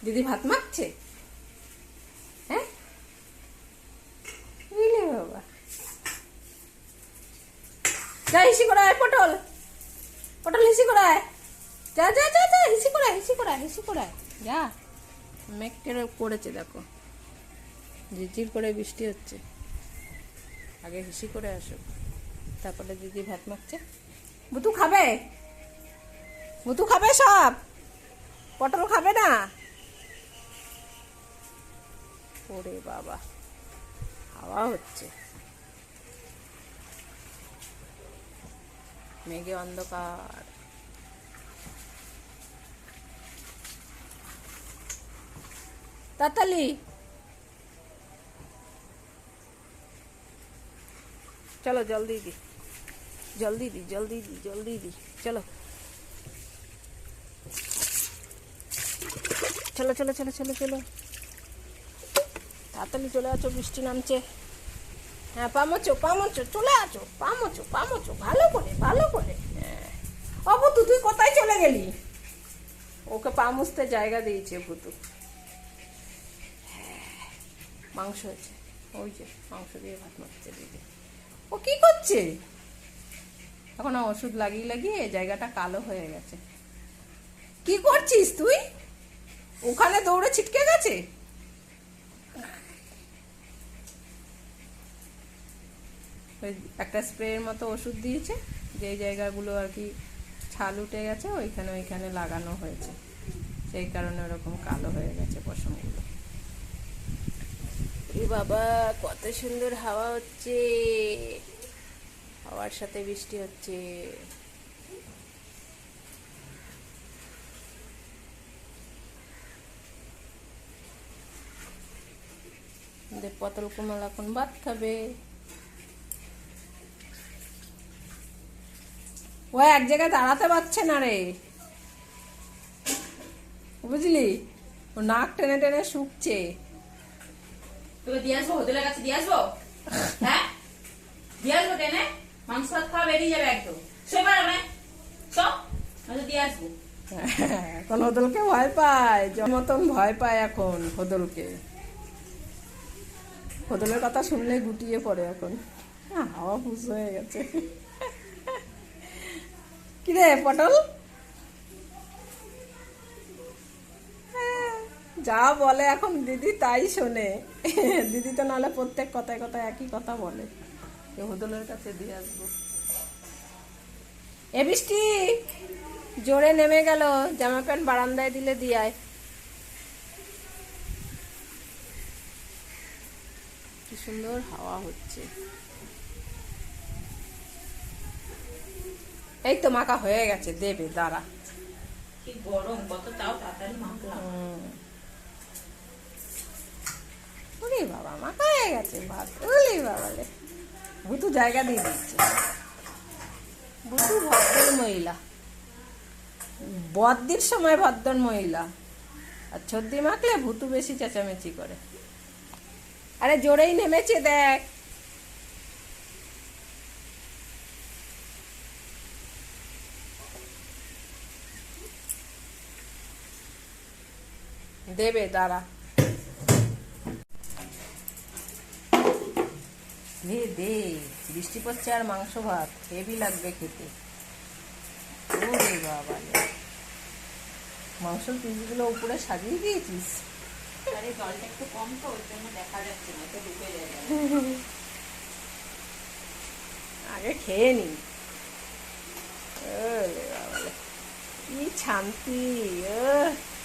দিদি ভাত মাখছে। হ্যাঁ বুঝলে বাবা, যা হিসি করায় পটল, পটল হিসি করায়, যা যা যা যা হিসি করায়, হিসি করায়, হিসি করায়, যা। মেঘ করেছে দেখো, ঝিরঝির করে বৃষ্টি হচ্ছে। আগে হিসি করে আসো, তারপরে দিদি ভাত মাখছে। বুতু খাবে, বুতু খাবে সব, পটল খাবে না। ওরে বাবা, হাওয়া হচ্ছে, মেঘে অন্ধকার। তাতালি চলো, জলদি দি, জলদি দি, জলদি দি, জলদি দি, চলো চলো চলো চলো চলো চলো, তাড়াতাড়ি চলে আছো, বৃষ্টি নামছে। হ্যাঁ পামোচো, পামোচো, চলে আছো, পামোচো, পামোচো, ভালো করে, ভালো করে। হ্যাঁ ভুতু তুই কোথায় চলে গেলি? ওকে পা মুছতে জায়গা দিয়েছে ভুতু। মাংস হয়েছে, ওই যে মাংস দিয়ে ভাত মাখছে দিদি। ও কি করছে এখন? ওষুধ লাগিয়ে লাগিয়ে জায়গাটা কালো হয়ে গেছে। কি করছিস তুই? ওখানে দৌড়ে ছিটকে গেছে। একটা স্প্রের মতো ওষুধ দিয়েছে, যে জায়গাগুলো আর কি ছাল উঠে গেছে ওইখানে ওইখানে লাগানো হয়েছে, সেই কারণে ওরকম কালো হয়ে গেছে পশমগুলো। এ বাবা, কত সুন্দর হাওয়া হচ্ছে, হাওয়ার সাথে বৃষ্টি হচ্ছে। পটল কুমাল এখন ভাত খাবে। ও এক জায়গায় দাঁড়াতে পারছে না রে, বুঝলি? ও নাক টেনে টেনে শুকছে। তোকে দিয়ে আসবো, হোটেলের কাছে দিয়ে আসবো, হ্যাঁ দিয়ে আসবো টেনে, মাংস ভাত খাওয়া বেরিয়ে যাবে একদম। সেবার আমি সব দিয়ে আসবো। এখন হোদলকে ভয় পায়, মতন ভয় পায় এখন হোদলকে। হোদলের কথা শুনলে গুটিয়ে পড়ে এখন। হাওয়া ফুস হয়ে গেছে। কিরে পটল, যা বলে এখন দিদি তাই শোনে। দিদি তো নাহলে প্রত্যেক কথায় কথায় একই কথা বলে। হোদলের কাছে দিয়ে আসবো। এ বৃষ্টি জোরে নেমে গেল, জামা প্যান্ট বারান্দায় দিলে দিয়ায়। কি সুন্দর হাওয়া হচ্ছে। এই তো মাখা হয়ে গেছে, দেবে দাঁড়া। কি গরম, কত তাও তাড়াতাড়ি মাখলাম। ওরে বাবা, মাখা হয়ে গেছে ভাত। ওরে বাবা রে, ভুতু জায়গা দিয়ে দিচ্ছে। ভুতু ভদ্র মহিলা, বদ্দির সময় ভদ্র মহিলা, আর ছদ্দি মাখলে ভুতু বেশি চেঁচামেচি করে। আরে জোরেই নেমেছে দেখ। দেবে দাঁড়া। দে দে, বৃষ্টি পড়ছে আর মাংস ভাত হেভি লাগবে খেতে। ওরে বাবা, মাংসের পিসগুলো উপরে সাজিয়ে দিয়েছিস। আরে জলটা একটু কম তো, ওই জন্য দেখা যাচ্ছে না, তো ডুবে যাবে। আগে খেয়ে নি। কি শান্তি,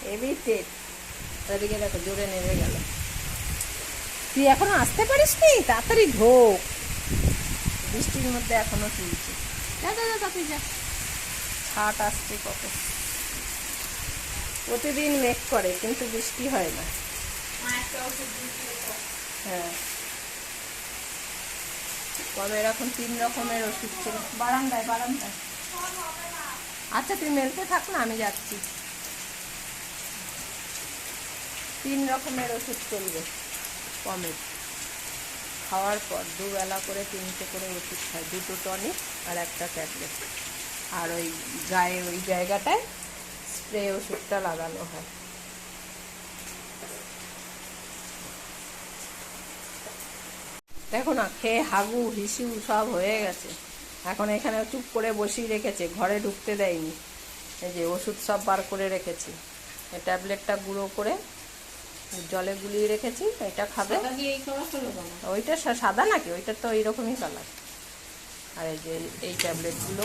হেভি টেট। ওদিকে দেখো জোরে নেমে গেল। তুই এখনো আসতে পারিস নি? তাড়াতাড়ি ঢোক, বৃষ্টির মধ্যে এখনো চলছে। যা যা যা, তুই যা। ছাট আসছে কত। প্রতিদিন মেঘ করে কিন্তু বৃষ্টি হয় না। হ্যাঁ, কবে এখন 3 রকমের ওষুধ ছিল বারান্দায়, বারান্দায়। আচ্ছা তুই মেলতে থাক না, আমি যাচ্ছি। 3 রকমের ওষুধ চলবে কমের। খাওয়ার পর দুবেলা করে 3টে করে ওষুধ খায়, 2টো টনিক আর 1টা ট্যাবলেট। আর ওই গায়ে ওই জায়গাটায় স্প্রে ওষুধটা লাগানো হয়। দেখো না, খেয়ে হাগু হিসু সব হয়ে গেছে। এখন এখানে চুপ করে বসিয়ে রেখেছে, ঘরে ঢুকতে দেয়নি। এই যে ওষুধ সব বার করে রেখেছি, এই ট্যাবলেটটা গুঁড়ো করে জলে গুলিয়ে রেখেছি, এটা খাবে। ওইটা সাদা নাকি? ওইটা তো এইরকমই কালার। আর এই যে এই ট্যাবলেটগুলো,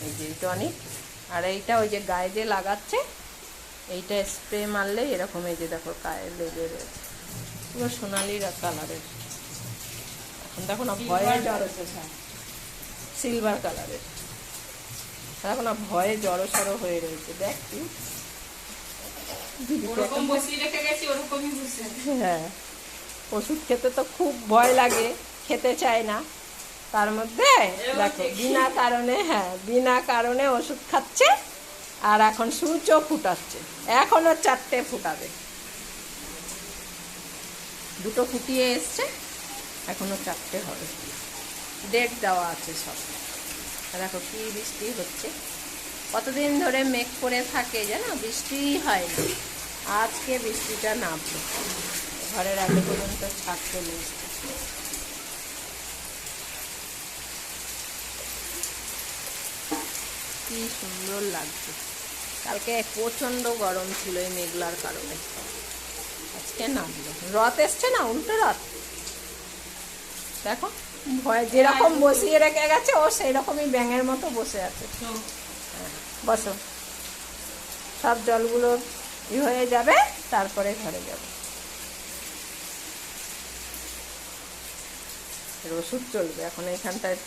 এই যে টনিক, আর এইটা ওই যে গায়ে যে লাগাচ্ছে, এইটা স্প্রে মারলে এরকম, এই যে দেখো গায়ে লেগে রয়েছে, পুরো সোনালি কালারের। এখন দেখো না ভয়ে সিলভার কালারের, এখন না ভয়ে জড়ো সড়ো হয়ে রয়েছে। দেখ তুই, হ্যাঁ, ওষুধ খেতে তো খুব ভয় লাগে, খেতে চায় না, তার মধ্যে দেখো বিনা কারণে, হ্যাঁ বিনা কারণে ওষুধ খাচ্ছে। আর এখন সূচও ফুটাচ্ছে, এখনো 4টে ফুটাবে, 2টো ফুটিয়ে এসছে, এখনো 4টে হবে, ডেট দেওয়া আছে সব। দেখো কি বৃষ্টি হচ্ছে, কতদিন ধরে মেঘ করে থাকে জানো, বৃষ্টি হয় না। আজকে বৃষ্টিটা নামবে, ঘরের আগে পর্যন্ত ছাদ চলে এসছে। কি সুন্দর লাগছে। কালকে প্রচন্ড গরম ছিল এই মেঘলার কারণে, আজকে নামলো। রথ এসছে না, উল্টো রথ। দেখো ভয় যেরকম বসিয়ে রেখে গেছে, ও সেই রকমই ব্যাঙের মতো বসে আছে। বসো, সব জলগুলো হয়ে যাবে, তারপরে ঘরে যাবে। ওষুধ চলবে এখন, এইখানটায়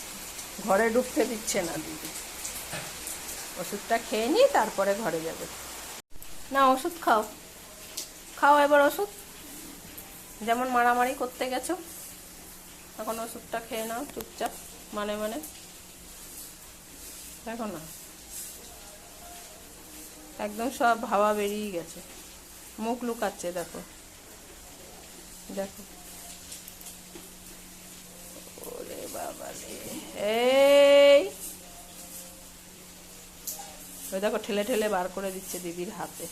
ঘরে ঢুকতে দিচ্ছে না দিদি। ওষুধটা খেয়ে নি, তারপরে ঘরে যাবে। না ওষুধ খাও, খাও এবার ওষুধ। যেমন মারামারি করতে গেছো, এখন ওষুধটা খেয়ে নাও চুপচাপ, মানে দেখো না একদম সব হাওয়া বেরিয়ে গেছে, মুখ লুকাচ্ছে। দেখো দেখো, ওরে বাবা রে, এই ওই দেখো ঠেলে ঠেলে বার করে দিচ্ছে দিদির হাতে।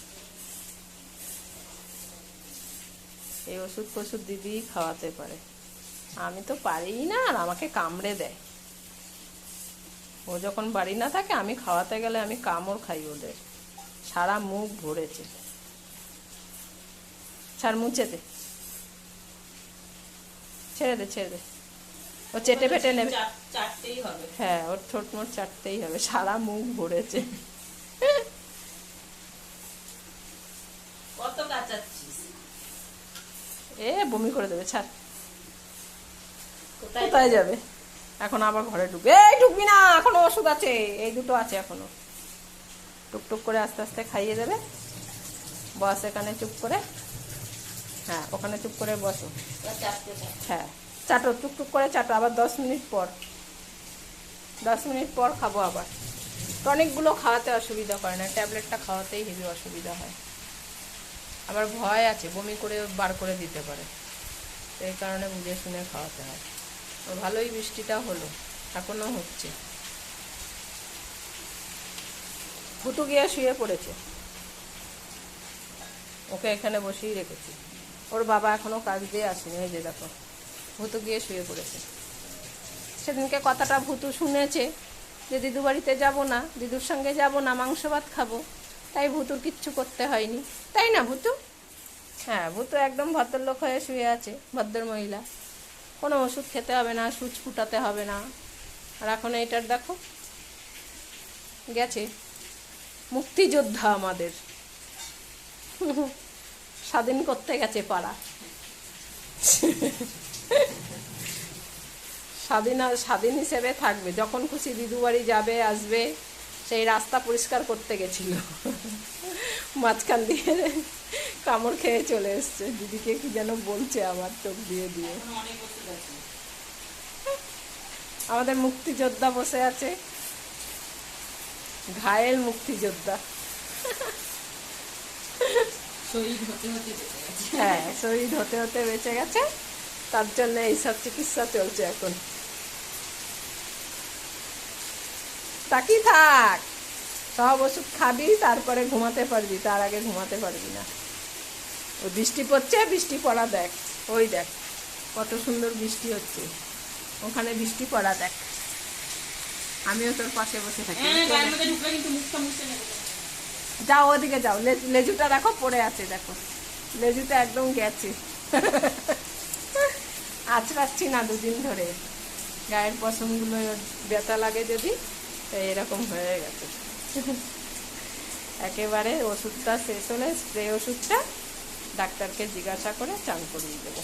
এই ওষুধ ফষুধ দিদি খাওয়াতে পারে, আমি তো পারি না, আর আমাকে কামড়ে দেয়। ও যখন বাড়ি না থাকে, আমি খাওয়াতে গেলে আমি কামড় খাই ওদের, সারা মুখ ভরেছে। ছাড়, মুছে দে, ছেড়ে দে ছেড়ে দে, ও চেটে ফেটে নেবে। হ্যাঁ, ওর ঠোঁট মোট চাটতেই হবে, সারা মুখ ভরেছে। কত কাচাচ্ছিস, এ বমি করে দেবে, ছাড়। কোথায় যাবে এখন, আবার ঘরে ঢুকবে। এই ঢুকবি না, এখনো ওষুধ আছে, এই 2টো আছে এখনো। টুকটুক করে আস্তে আস্তে খাইয়ে দেবে। বস এখানে চুপ করে, হ্যাঁ ওখানে চুপ করে বসো। হ্যাঁ চাটো, টুকটুক করে চাটো, আবার 10 মিনিট পর, 10 মিনিট পর খাবো আবার। টনিকগুলো খাওয়াতে অসুবিধা করে না, ট্যাবলেটটা খাওয়াতেই হেভি অসুবিধা হয়। আবার ভয় আছে, বমি করে বার করে দিতে পারে, এই কারণে বুঝে শুনে খাওয়াতে হয়। ভালোই বৃষ্টিটা হলো, এখনো হচ্ছে। ভুতু গিয়ে শুয়ে পড়েছে, ওকে এখানে বসিয়ে রেখেছি। ওর বাবা এখনো কাজ দিয়ে আসেনি, এই যে দেখো ভুতু গিয়ে শুয়ে পড়েছে। সেদিনকে কথাটা ভুতু শুনেছে যে দিদু বাড়িতে যাবো না, দিদুর সঙ্গে যাবো না, মাংস ভাত খাবো, তাই ভুতুর কিচ্ছু করতে হয়নি, তাই না ভুতু? হ্যাঁ, ভুতু একদম ভদ্রলোক হয়ে শুয়ে আছে, ভদ্র মহিলা। কোনো ওষুধ খেতে হবে না, সুচ ফুটাতে হবে না। আর এখন এইটার দেখো গেছে, মুক্তিযোদ্ধা আমাদের, স্বাধীন করতে গেছে পাড়া। স্বাধীন হিসেবে থাকবে, যখন খুশি দিদু বাড়ি যাবে আসবে। সেই রাস্তা পরিষ্কার করতে গেছিল, মাঝখান দিয়ে কামড় খেয়ে চলে এসছে। দিদিকে কি যেন বলছে আবার চোখ দিয়ে দিয়ে। আমাদের মুক্তিযোদ্ধা বসে আছে, ঘায়েল মুক্তিযোদ্ধা। হ্যাঁ, শহীদ হতে হতে বেঁচে গেছে, তার জন্য এইসব চিকিৎসা চলছে এখন। তাকিয়ে থাক, সব ওষুধ খাবি, তারপরে ঘুমাতে পারবি, তার আগে ঘুমাতে পারবি না। ও বৃষ্টি পড়ছে, বৃষ্টি পড়া দেখ, ওই দেখ কত সুন্দর বৃষ্টি হচ্ছে, ওখানে বৃষ্টি পড়া দেখ, আমিও তোর পাশে বসে থাকি। গায়ের মধ্যে ঢুকলে কিন্তু মুখটা মুছতে নেবে। যাও ওদিকে যাও, লেজুটা দেখো পড়ে আছে, দেখো লেজুটা একদম গেছে। আঁচড়াচ্ছি না দুদিন ধরে, গায়ের পশমগুলো ব্যথা লাগে যদি, তো এরকম হয়ে গেছে। একেবারে ওষুধটা শেষ হলে স্প্রে ওষুধটা ডাক্তারকে জিজ্ঞাসা করে চান করিয়ে দেবো।